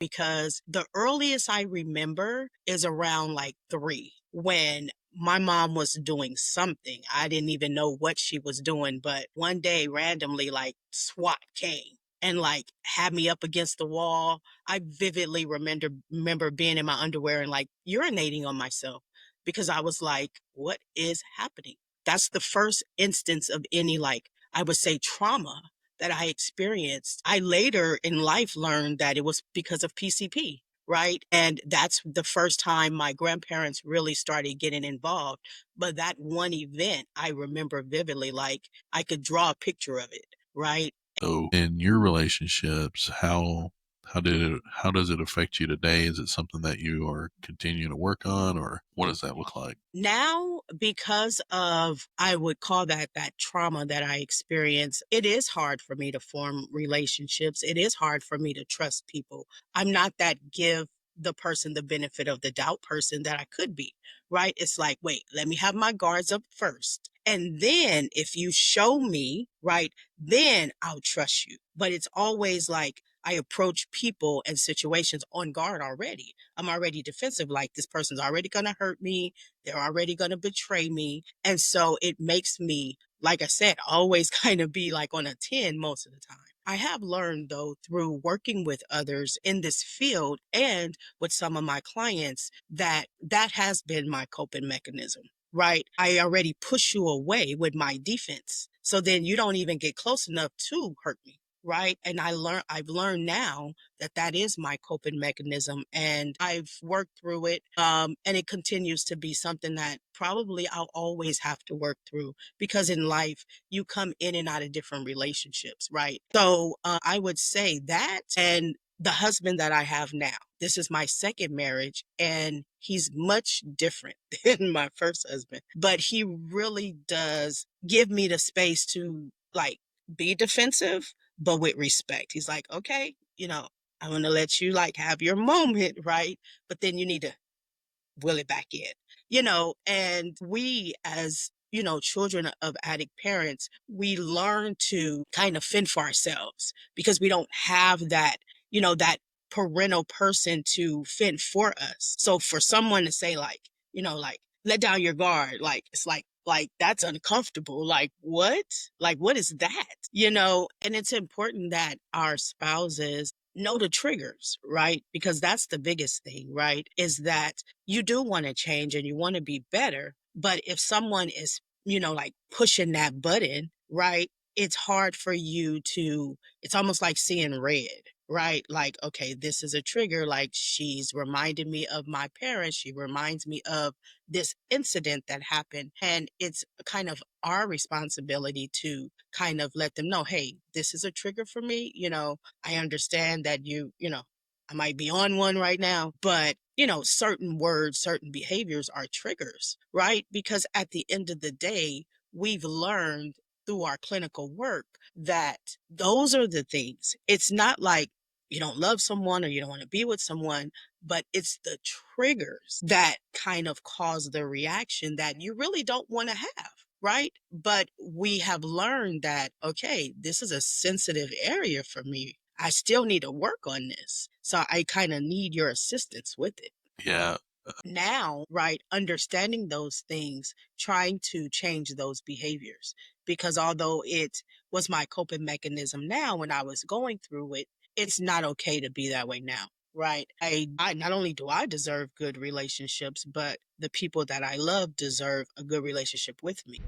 because the earliest I remember is around like 3 when my mom was doing something. I didn't even know what she was doing, but one day randomly, like SWAT came and like had me up against the wall. I vividly remember being in my underwear and like urinating on myself because I was like, what is happening? That's the first instance of any, like, I would say, trauma that I experienced. I later in life learned that it was because of PCP, right? And that's the first time my grandparents really started getting involved. But that one event I remember vividly, like I could draw a picture of it, right? So in your relationships, how does it affect you today? Is it something that you are continuing to work on, or what does that look like? Now, because of, I would call that trauma that I experienced, it is hard for me to form relationships. It is hard for me to trust people. I'm not that give the person the benefit of the doubt person that I could be, right? It's like, wait, let me have my guards up first. And then if you show me, right, then I'll trust you. But it's always like I approach people and situations on guard already. I'm already defensive, like this person's already going to hurt me, they're already going to betray me. And so it makes me, like I said, always kind of be like on a 10 most of the time. I have learned, though, through working with others in this field and with some of my clients, that that has been my coping mechanism, right? I already push you away with my defense. So then you don't even get close enough to hurt me. Right. And I've learned now that that is my coping mechanism, and I've worked through it. And it continues to be something that probably I'll always have to work through because in life you come in and out of different relationships, right? So I would say that, and the husband that I have now, this is my second marriage, and he's much different than my first husband, but he really does give me the space to like be defensive but with respect. He's like, okay, I'm going to let you like have your moment, right? But then you need to will it back in, and we as, children of addict parents, we learn to kind of fend for ourselves because we don't have that, that parental person to fend for us. So for someone to say like, like let down your guard, like it's like that's uncomfortable. Like what is that? And it's important that our spouses know the triggers, right? Because that's the biggest thing, right? Is that you do want to change and you want to be better. But if someone is, like pushing that button, right? It's hard for you to, it's almost like seeing red, right? Like, okay, this is a trigger. Like she's reminding me of my parents. She reminds me of this incident that happened. And it's kind of our responsibility to kind of let them know, hey, this is a trigger for me. I understand that I might be on one right now, but certain words, certain behaviors are triggers, right? Because at the end of the day, we've learned through our clinical work that those are the things. It's not like you don't love someone or you don't want to be with someone, but it's the triggers that kind of cause the reaction that you really don't want to have. Right. But we have learned that, okay, this is a sensitive area for me. I still need to work on this. So I kind of need your assistance with it. Yeah. Now, right, understanding those things, trying to change those behaviors. Because although it was my coping mechanism now when I was going through it, it's not okay to be that way now. Right. I not only do I deserve good relationships, but the people that I love deserve a good relationship with me.